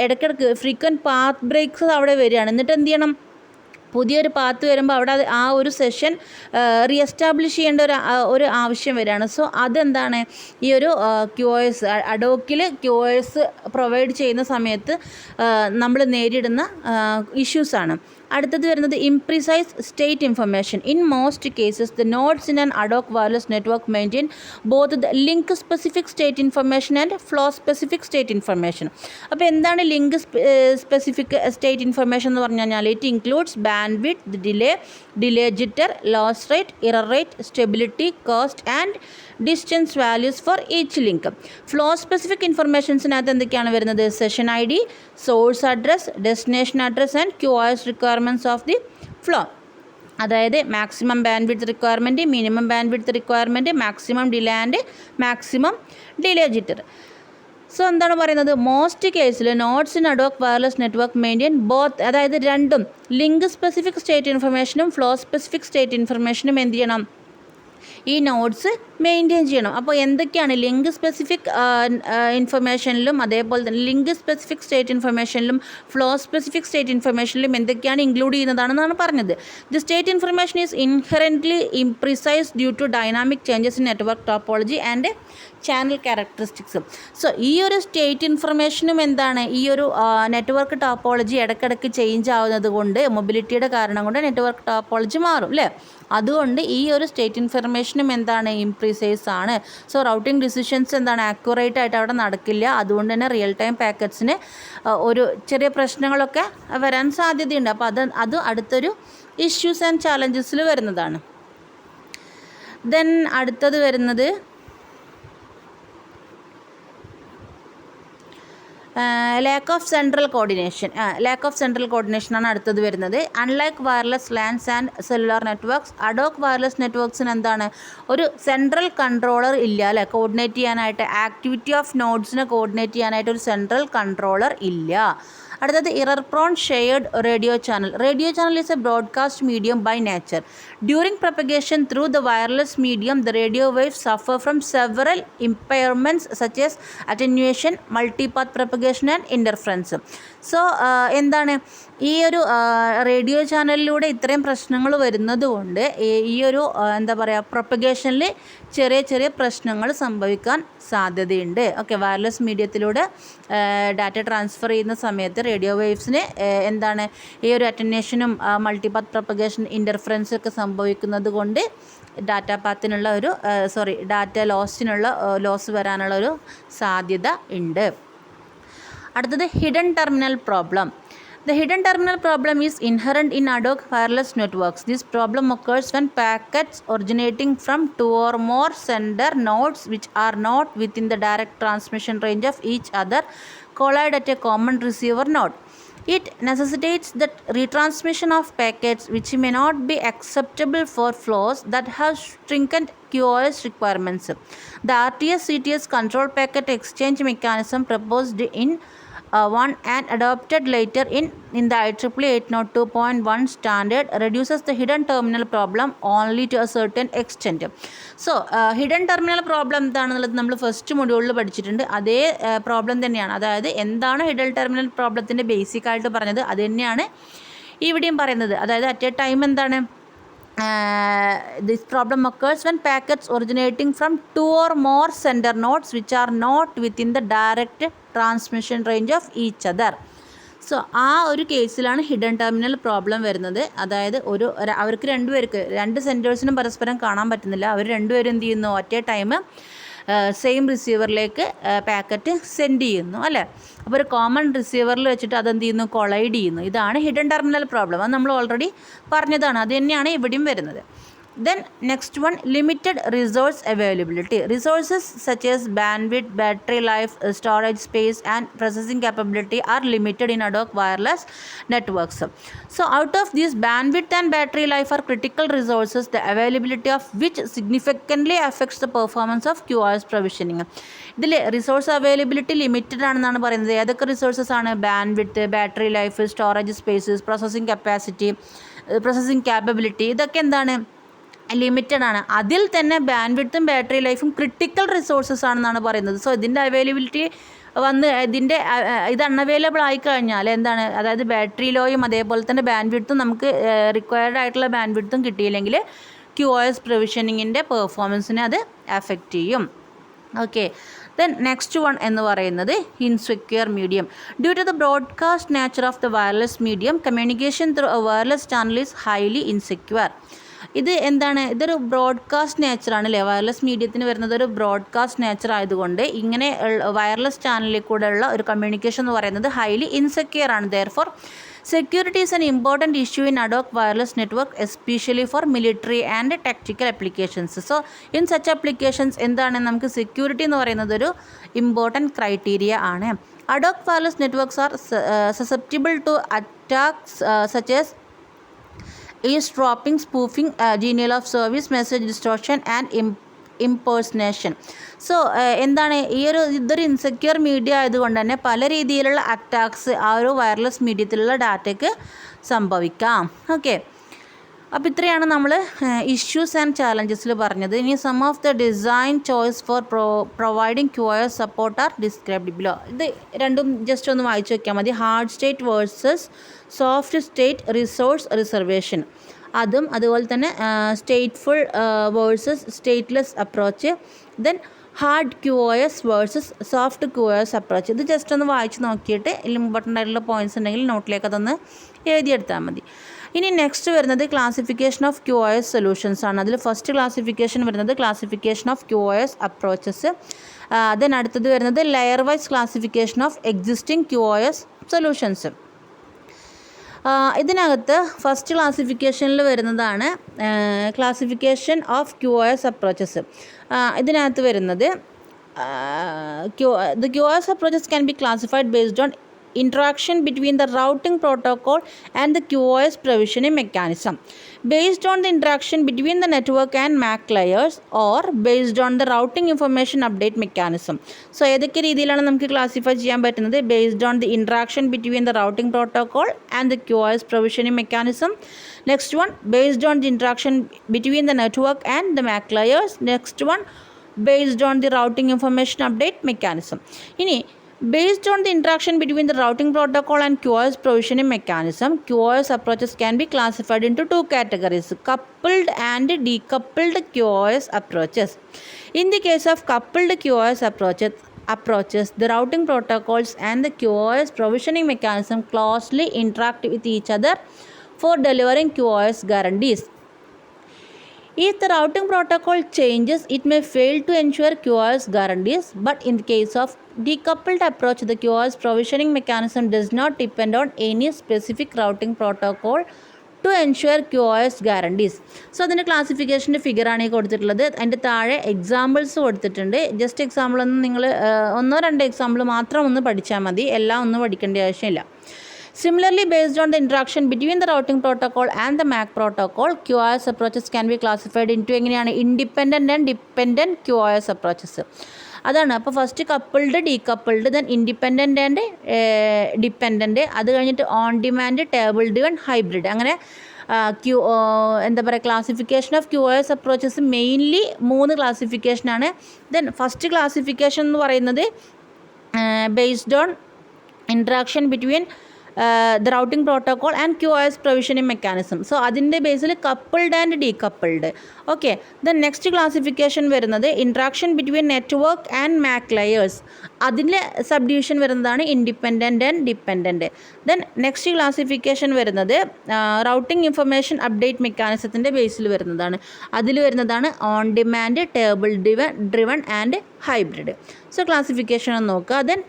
ഇടയ്ക്കിടയ്ക്ക് ഫ്രീക്വൻറ്റ് പാത്ത് ബ്രേക്സ് അവിടെ വരികയാണ്. എന്നിട്ട് എന്ത് ചെയ്യണം, പുതിയൊരു പാത്ത് വരുമ്പോൾ അവിടെ ആ ഒരു സെഷൻ റീഎസ്റ്റാബ്ലിഷ് ചെയ്യേണ്ട ഒരു ആവശ്യം വരികയാണ്. സോ അതെന്താണ് ഈ ഒരു QoS അഡോക്കിൽ QoS പ്രൊവൈഡ് ചെയ്യുന്ന സമയത്ത് നമ്മൾ നേരിടുന്ന ഇഷ്യൂസാണ്. അടുത്തത് വരുന്നത് imprecise state information. In most cases the nodes in an ad hoc wireless network maintain both the link specific state information and flow specific state information. അപ്പോൾ എന്താണ് ലിങ്ക് സ്പെസിഫിക് സ്റ്റേറ്റ് ഇൻഫർമേഷൻ എന്ന് പറഞ്ഞു കഴിഞ്ഞാൽ it includes bandwidth, delay jitter, loss rate, error rate, stability, cost and distance values for each link. Flow specific ഇൻഫർമേഷൻസിനകത്ത് എന്തൊക്കെയാണ് വരുന്നത്? Session I D, source address, destination address and QoS requirements of the flow. അതായത് maximum bandwidth requirement, minimum bandwidth requirement, maximum delay and maximum delay jitter. So എന്താണ് പറയുന്നത്? Most കേസിൽ nodes in ad hoc wireless network maintain both, അതായത് രണ്ടും link specific state ഇൻഫർമേഷനും flow specific state ഇൻഫർമേഷനും എന്ത് ചെയ്യണം? ഈ നോഡ്സ് മെയിൻറ്റെയിൻ ചെയ്യണം. അപ്പോൾ എന്തൊക്കെയാണ് ലിങ്ക് സ്പെസിഫിക് ഇൻഫർമേഷനിലും അതേപോലെ തന്നെ ലിങ്ക് സ്പെസിഫിക് സ്റ്റേറ്റ് ഇൻഫർമേഷനിലും ഫ്ലോ സ്പെസിഫിക് സ്റ്റേറ്റ് ഇൻഫർമേഷനിലും എന്തൊക്കെയാണ് ഇൻക്ലൂഡ് ചെയ്യുന്നതാണെന്നാണ് പറഞ്ഞത്. The state information is inherently imprecise due to dynamic changes in network topology and channel ക്യാരക്ടറിസ്റ്റിക്സും. സോ ഈ ഒരു സ്റ്റേറ്റ് ഇൻഫർമേഷനും എന്താണ്? ഈ ഒരു നെറ്റ്വർക്ക് ടോപ്പോളജി ഇടയ്ക്കിടയ്ക്ക് ചേഞ്ച് ആവുന്നത് കൊണ്ട്, മൊബിലിറ്റിയുടെ കാരണം കൊണ്ട് നെറ്റ്വർക്ക് ടോപ്പോളജി മാറും അല്ലേ? അതുകൊണ്ട് ഈ ഒരു സ്റ്റേറ്റ് ഇൻഫർമേഷനും എന്താണ്? ഇംപ്രിസൈസ് ആണ്. സോ റൗട്ടിംഗ് ഡിസിഷൻസ് എന്താണ്? ആക്യുറേറ്റ് ആയിട്ട് അവിടെ നടക്കില്ല. അതുകൊണ്ട് തന്നെ റിയൽ ടൈം പാക്കറ്റ്സിന് ഒരു ചെറിയ പ്രശ്നങ്ങളൊക്കെ വരാൻ സാധ്യതയുണ്ട്. അപ്പോൾ അത് അടുത്തൊരു ഇഷ്യൂസ് ആൻഡ് ചാലഞ്ചസിൽ വരുന്നതാണ്. ദെൻ അടുത്തത് വരുന്നത് ലാക്ക് ഓഫ് സെൻട്രൽ കോർഡിനേഷൻ ആണ് അടുത്തത് വരുന്നത്. Unlike wireless LANs and cellular networks, ad hoc wireless നെറ്റ്വർക്ക്സിന് എന്താണ്? ഒരു സെൻട്രൽ കൺട്രോളർ ഇല്ല അല്ലേ? കോർഡിനേറ്റ് ചെയ്യാനായിട്ട്, ആക്ടിവിറ്റി ഓഫ് നോഡ്സിനെ കോർഡിനേറ്റ് ചെയ്യാനായിട്ട് ഒരു സെൻട്രൽ കൺട്രോളർ ഇല്ല. അടുത്തത് error prone shared radio channel. Radio channel is a broadcast medium by nature. During propagation through the wireless medium the radio waves suffer from several impairments such as attenuation, multipath propagation and interference. So എന്താണ് ഈ ഒരു radio ചാനലിലൂടെ ഇത്രയും പ്രശ്നങ്ങൾ വരുന്നത് കൊണ്ട് ഈ ഒരു എന്താ പറയുക, പ്രൊപ്പഗേഷനിൽ ചെറിയ പ്രശ്നങ്ങൾ സംഭവിക്കാൻ സാധ്യതയുണ്ട്. ഓക്കെ, വയർലെസ് മീഡിയത്തിലൂടെ ഡാറ്റ ട്രാൻസ്ഫർ ചെയ്യുന്ന സമയത്ത് റേഡിയോ വേവ്സിന് എന്താണ് ഈ ഒരു അറ്റന്വേഷനും മൾട്ടിപാത്ത് പ്രൊപ്പഗേഷൻ, ഇൻ്റർഫറൻസ് ഒക്കെ സംഭവിക്കുന്നത് കൊണ്ട് ഡാറ്റ ലോസ് വരാനുള്ള ഒരു സാധ്യത ഉണ്ട്. അടുത്തത് hidden terminal problem. The hidden terminal problem is inherent in adhoc wireless networks. This problem occurs when packets originating from two or more sender nodes which are not within the direct transmission range of each other collide at a common receiver node. It necessitates the retransmission of packets which may not be acceptable for flows that have stringent QoS requirements. The RTS-CTS control packet exchange mechanism proposed in one and adopted later in the IEEE 802.1 standard reduces the hidden terminal problem only to a certain extent. So hidden terminal problem എന്താണെന്നുള്ളത് നമ്മൾ first മൊഡ്യൂളിൽ പഠിച്ചിട്ടുണ്ട്. അതേ problem തന്നെയാണ്. അതായത് എന്താണ് hidden terminal പ്രോബ്ലത്തിൻ്റെ basic ആയിട്ട് പറഞ്ഞത് അത് തന്നെയാണ് ഇവിടെയും പറയുന്നത്. അതായത് അറ്റ് എ ടൈം എന്താണ് this problem occurs when packets originating from two or more sender nodes which are not within the direct transmission range of each other. So ആ ഒരു കേസിലാണ് ഹിഡൻ ടെർമിനൽ പ്രോബ്ലം വരുന്നത്. അതായത് അവർക്ക് രണ്ട് സെൻറ്റേഴ്സിനും പരസ്പരം കാണാൻ പറ്റുന്നില്ല. അവർ രണ്ടുപേരും എന്ത് ചെയ്യുന്നു? അറ്റ് എ ടൈം സെയിം റിസീവറിലേക്ക് പാക്കറ്റ് സെൻഡ് ചെയ്യുന്നു അല്ലേ? അപ്പോൾ ഒരു കോമൺ റിസീവറിൽ വെച്ചിട്ട് അതെന്ത് ചെയ്യുന്നു? കൊളൈഡ് ചെയ്യുന്നു. ഇതാണ് ഹിഡൻ ടെർമിനൽ പ്രോബ്ലം. അത് നമ്മൾ ഓൾറെഡി പറഞ്ഞതാണ്. അത് തന്നെയാണ് ഇവിടെയും വരുന്നത്. Then next one, limited resource availability. Resources such as bandwidth, battery life, storage space and processing capability are limited in adhoc wireless networks. So out of these, bandwidth and battery life are critical resources, the availability of which significantly affects the performance of QoS provisioning. ഇതിൽ resource availability limited ആണെന്നാണ് പറയുന്നത്. ഏതൊക്കെ resources ആണ്? Bandwidth, battery life, storage spaces, processing capacity, processing capability, ഇതൊക്കെ എന്താണ്? Limited ആണ്. അതിൽ തന്നെ ബാൻഡ്വിഡ്ത്തും ബാറ്ററി ലൈഫും ക്രിട്ടിക്കൽ റിസോഴ്സസ് ആണെന്നാണ് പറയുന്നത്. സോ ഇതിൻ്റെ അവൈലബിലിറ്റി ഇത് അൺഅവൈലബിൾ ആയി കഴിഞ്ഞാൽ എന്താണ്? അതായത് ബാറ്ററി ലോയും അതേപോലെ തന്നെ ബാൻഡ്വിഡ്ത്തും നമുക്ക് റിക്വയർഡ് ആയിട്ടുള്ള ബാൻഡ്വിഡ്ത്തും കിട്ടിയില്ലെങ്കിൽ QoS പ്രൊവിഷനിങ്ങിൻ്റെ പെർഫോമൻസിനെ അത് അഫക്റ്റ് ചെയ്യും. ഓക്കെ, Then next one എന്ന് പറയുന്നത് insecure medium. Due to the broadcast nature of the wireless medium, communication through a wireless channel is highly insecure. ഇത് എന്താണ്? ഇതൊരു ബ്രോഡ്കാസ്റ്റ് നേച്ചറാണ് അല്ലേ? വയർലെസ് മീഡിയത്തിന് വരുന്നത് ഒരു ബ്രോഡ്കാസ്റ്റ് നേച്ചർ ആയതുകൊണ്ട് ഇങ്ങനെ വയർലെസ് ചാനലിൽ കൂടെയുള്ള ഒരു കമ്മ്യൂണിക്കേഷൻ എന്ന് പറയുന്നത് ഹൈലി ഇൻസെക്യൂർ ആണ്. Therefore security is an important issue in adhoc wireless network, especially for military and tactical applications. So in such applications എന്താണ് നമുക്ക് സെക്യൂരിറ്റി എന്ന് പറയുന്നത് ഒരു ഇമ്പോർട്ടൻറ്റ് ക്രൈറ്റീരിയ ആണ്. adhoc wireless networks are susceptible to attacks such as eavesdropping, spoofing, denial of service, message distortion and impersonation. So എന്താണ് ഇതൊരു insecure media ആയതുകൊണ്ട് തന്നെ പല രീതിയിലുള്ള അറ്റാക്സ് ആ ഒരു വയർലെസ് മീഡിയത്തിലുള്ള ഡാറ്റയ്ക്ക് സംഭവിക്കാം. ഓക്കെ, അപ്പോൾ ഇത്രയാണ് നമ്മൾ ഇഷ്യൂസ് ആൻഡ് ചാലഞ്ചസിൽ പറഞ്ഞത്. ഇനി some of the design choice for providing QoS support are described below. ഇത് രണ്ടും ജസ്റ്റ് ഒന്ന് വായിച്ചു വയ്ക്കാൻ മതി. Hard state versus soft state resource reservation, അതുപോലെ തന്നെ stateful versus stateless approach, then hard QoS versus soft QoS approach. ഇത് just ഒന്ന് വായിച്ച് നോക്കിയിട്ട് ഇമ്പോർട്ടൻ്റ് ആയിട്ടുള്ള പോയിൻറ്റ്സ് ഉണ്ടെങ്കിൽ നോട്ടിലേക്ക് അതൊന്ന് എഴുതിയെടുത്താൽ മതി. ഇനി നെക്സ്റ്റ് വരുന്നത് ക്ലാസിഫിക്കേഷൻ ഓഫ് QoS സൊല്യൂഷൻസ് ആണ്. അതിൽ ഫസ്റ്റ് ക്ലാസിഫിക്കേഷൻ വരുന്നത് classification of QoS approaches. Then അടുത്തത് വരുന്നത് layer wise classification of existing QoS solutions. ഇതിനകത്ത് ഫസ്റ്റ് ക്ലാസിഫിക്കേഷനിൽ വരുന്നതാണ് ക്ലാസിഫിക്കേഷൻ ഓഫ് QoS അപ്രോച്ചസ്. ഇതിനകത്ത് വരുന്നത് the QoS approaches can be classified based on interaction between the routing protocol and the QoS provisioning mechanism, based on the interaction between the network and MAC layers, or based on the routing information update mechanism. So ഏതൊക്കെ രീതിയിലാണ് നമുക്ക് classify ചെയ്യാൻ പറ്റുന്നത്? based on the interaction between the routing protocol and the QoS provisioning mechanism. Next one, based on the interaction between the network and the MAC layers. Next one, based on the routing information update mechanism. ഇനി based on the interaction between the routing protocol and QoS provisioning mechanism, QoS approaches can be classified into two categories: coupled and decoupled QoS approaches. In the case of coupled QoS approaches, the routing protocols and the QoS provisioning mechanism closely interact with each other for delivering QoS guarantees. If the routing protocol changes, it may fail to ensure QoS guarantees, but in the case of decoupled approach, the QoS provisioning mechanism does not depend on any specific routing protocol to ensure QoS guarantees. So അതിൻ്റെ ക്ലാസിഫിക്കേഷൻ്റെ ഫിഗറാണ് ഈ കൊടുത്തിട്ടുള്ളത്. അതിൻ്റെ താഴെ examples കൊടുത്തിട്ടുണ്ട്. Just example ഒന്ന് നിങ്ങൾ ഒന്നോ രണ്ടോ എക്സാമ്പിൾ മാത്രം ഒന്ന് പഠിച്ചാൽ മതി, എല്ലാം ഒന്നും പഠിക്കേണ്ട ആവശ്യമില്ല. Similarly, based on the interaction between the routing protocol and the MAC protocol, QoS approaches can be classified into എങ്ങനെയാണ് independent and dependent QoS approaches. അതാണ്. അപ്പോൾ first coupled, decoupled, then independent and dependent, അത് കഴിഞ്ഞിട്ട് on demand, table driven, hybrid, അങ്ങനെ എന്താ പറയുക classification of QoS approaches mainly 3 ക്ലാസിഫിക്കേഷനാണ്. Then first classification എന്ന് പറയുന്നത് based on interaction between the routing protocol and QoS provisioning mechanism. So അതിൻ്റെ ബേസിൽ coupled and decoupled. Okay, then next classification വരുന്നത് interaction between network and MAC layers. അതിൻ്റെ sub division വരുന്നതാണ് independent and dependent. Then next classification വരുന്നത് routing information update മെക്കാനിസത്തിൻ്റെ ബേസിൽ വരുന്നതാണ്. അതിൽ വരുന്നതാണ് on demand, table driven and hybrid. So classification ഒന്ന് നോക്കുക. Then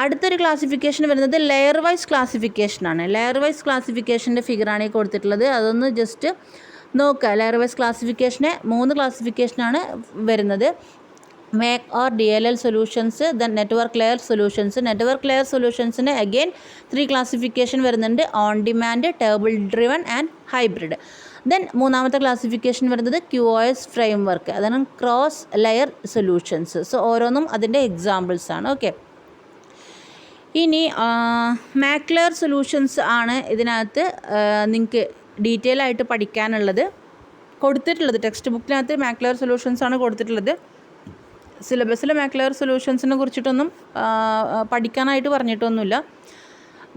അടുത്തൊരു ക്ലാസിഫിക്കേഷൻ വരുന്നത് ലെയർ വൈസ് ക്ലാസിഫിക്കേഷനാണ്. ലെയർ വൈസ് ക്ലാസിഫിക്കേഷൻ്റെ ഫിഗറാണ് ഈ കൊടുത്തിട്ടുള്ളത്. അതൊന്ന് ജസ്റ്റ് നോക്കുക. ലെയർ വൈസ് ക്ലാസിഫിക്കേഷന് 3 ക്ലാസിഫിക്കേഷനാണ് വരുന്നത്: MAC or DLL solutions, then network layer solutions. Network layer സൊല്യൂഷൻസിന് അഗെയിൻ 3 ക്ലാസിഫിക്കേഷൻ വരുന്നുണ്ട്: on demand, table driven and hybrid. Then മൂന്നാമത്തെ ക്ലാസിഫിക്കേഷൻ വരുന്നത് QoS ഫ്രെയിംവർക്ക്, അതാണ് ക്രോസ് ലെയർ സൊല്യൂഷൻസ്. സോ ഓരോന്നും അതിൻ്റെ എക്സാമ്പിൾസ് ആണ്. ഓക്കെ, ഇനി MAC ലെയർ സൊല്യൂഷൻസ് ആണ് ഇതിനകത്ത് നിങ്ങൾക്ക് ഡീറ്റെയിൽ ആയിട്ട് പഠിക്കാനുള്ളത് കൊടുത്തിട്ടുള്ളത്. ടെക്സ്റ്റ് ബുക്കിനകത്ത് MAC ലെയർ സൊല്യൂഷൻസ് ആണ് കൊടുത്തിട്ടുള്ളത്. സിലബസിൽ MAC ലെയർ സൊല്യൂഷൻസിനെ കുറിച്ചിട്ടൊന്നും പഠിക്കാനായിട്ട് പറഞ്ഞിട്ടൊന്നുമില്ല.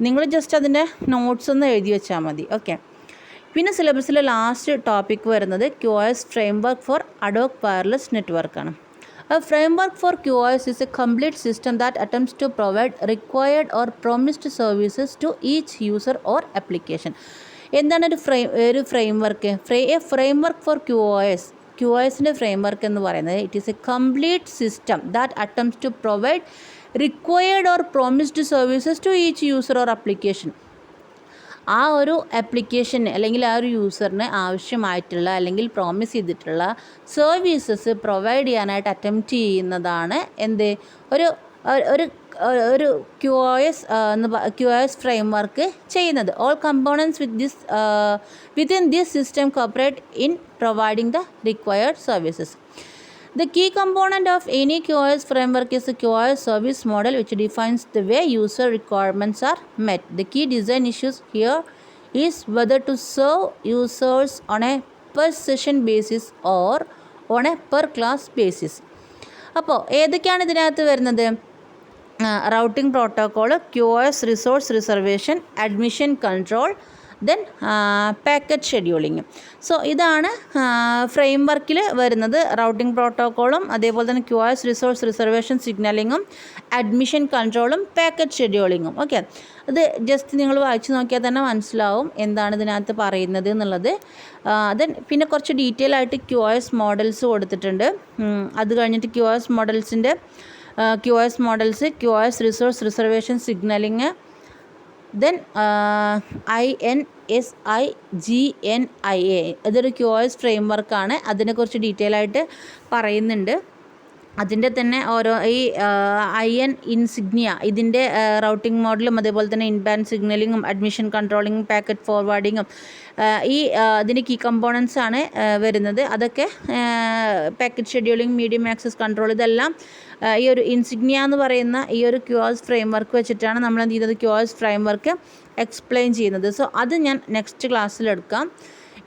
നിങ്ങൾ ജസ്റ്റ് അതിൻ്റെ നോട്ട്സ് ഒന്ന് എഴുതി വെച്ചാൽ മതി. ഓക്കെ, പിന്നെ സിലബസിലെ ലാസ്റ്റ് ടോപ്പിക് വരുന്നത് QoS framework four adhoc wireless നെറ്റ്വർക്കാണ്. A framework for QoS is a complete system that attempts to provide required or promised services to each user or application. എന്താണ് ഒരു ഫ്രെയിംവർക്ക്? എ ഫ്രെയിംവർക്ക് ഫോർ QoSൻ്റെ framework എന്ന് പറയുന്നത് it is a complete system that attempts to provide required or promised services to each user or application. ആ ഒരു ആപ്ലിക്കേഷന് അല്ലെങ്കിൽ ആ ഒരു യൂസറിന് ആവശ്യമായിട്ടുള്ള അല്ലെങ്കിൽ പ്രോമിസ് ചെയ്തിട്ടുള്ള സർവീസസ് പ്രൊവൈഡ് ചെയ്യാനായിട്ട് അറ്റംപ്റ്റ് ചെയ്യുന്നതാണ് എന്ത് ഒരു ഒരു ഒരു QoS ഫ്രെയിംവർക്ക് ചെയ്യുന്നത്. All components within this system cooperate in providing the required services. The key component of any QoS framework is the QoS service model, which defines the way user requirements are met. The key design issues here is whether to serve users on a per session basis or on a per class basis. അപ്പോൾ ഏതൊക്കെയാണ് ഇതിനകത്ത് വരുന്നത്? Routing protocol, QoS resource reservation, admission control, then packet scheduling. So ഇതാണ് ഫ്രെയിംവർക്കിൽ വരുന്നത്. Routing പ്രോട്ടോക്കോളും അതേപോലെ തന്നെ QoS റിസോഴ്സ് റിസർവേഷൻ സിഗ്നലിങ്ങും അഡ്മിഷൻ കൺട്രോളും പാക്കറ്റ് ഷെഡ്യൂളിങ്ങും. ഓക്കെ, അത് ജസ്റ്റ് നിങ്ങൾ വായിച്ച് നോക്കിയാൽ തന്നെ മനസ്സിലാവും എന്താണ് ഇതിനകത്ത് പറയുന്നത് എന്നുള്ളത്. ദെൻ പിന്നെ കുറച്ച് ഡീറ്റെയിൽ ആയിട്ട് QoS മോഡൽസ് കൊടുത്തിട്ടുണ്ട്. അത് കഴിഞ്ഞിട്ട് QoS models, QoS resource reservation signalling, then INSIGNIA ഇതൊരു QoS ഫ്രെയിംവർക്കാണ്. അതിനെക്കുറിച്ച് ഡീറ്റെയിൽ ആയിട്ട് പറയുന്നുണ്ട്. അതിൻ്റെ തന്നെ ഓരോ ഈ ഇൻസിഗ്നിയ ഇതിൻ്റെ റൗട്ടിംഗ് മോഡലും അതേപോലെ തന്നെ ഇൻബാൻഡ് സിഗ്നലിങ്ങും അഡ്മിഷൻ കൺട്രോളിങ്ങും പാക്കറ്റ് ഫോർവേഡിങ്ങും ഇതിൻ്റെ കീ കമ്പോണൻസ് ആണ് വരുന്നത്. അതൊക്കെ packet scheduling, medium access control, ഇതെല്ലാം ഈ ഒരു ഇൻസിഗ്നിയ എന്ന് പറയുന്ന ഈ ഒരു QoS ഫ്രെയിംവർക്ക് വെച്ചിട്ടാണ് നമ്മൾ എന്ത് ചെയ്യുന്നത്, QoS ഫ്രെയിംവർക്ക് എക്സ്പ്ലെയിൻ ചെയ്യുന്നത്. സോ അത് ഞാൻ നെക്സ്റ്റ് ക്ലാസ്സിലെടുക്കാം.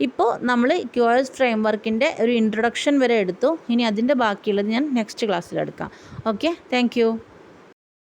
ഇപ്പോൾ നമ്മൾ QoS ഫ്രെയിംവർക്കിൻ്റെ ഒരു ഇൻട്രൊഡക്ഷൻ വരെ എടുത്തു. ഇനി അതിൻ്റെ ബാക്കിയുള്ളത് ഞാൻ നെക്സ്റ്റ് ക്ലാസ്സിലെടുക്കാം. Okay, thank U.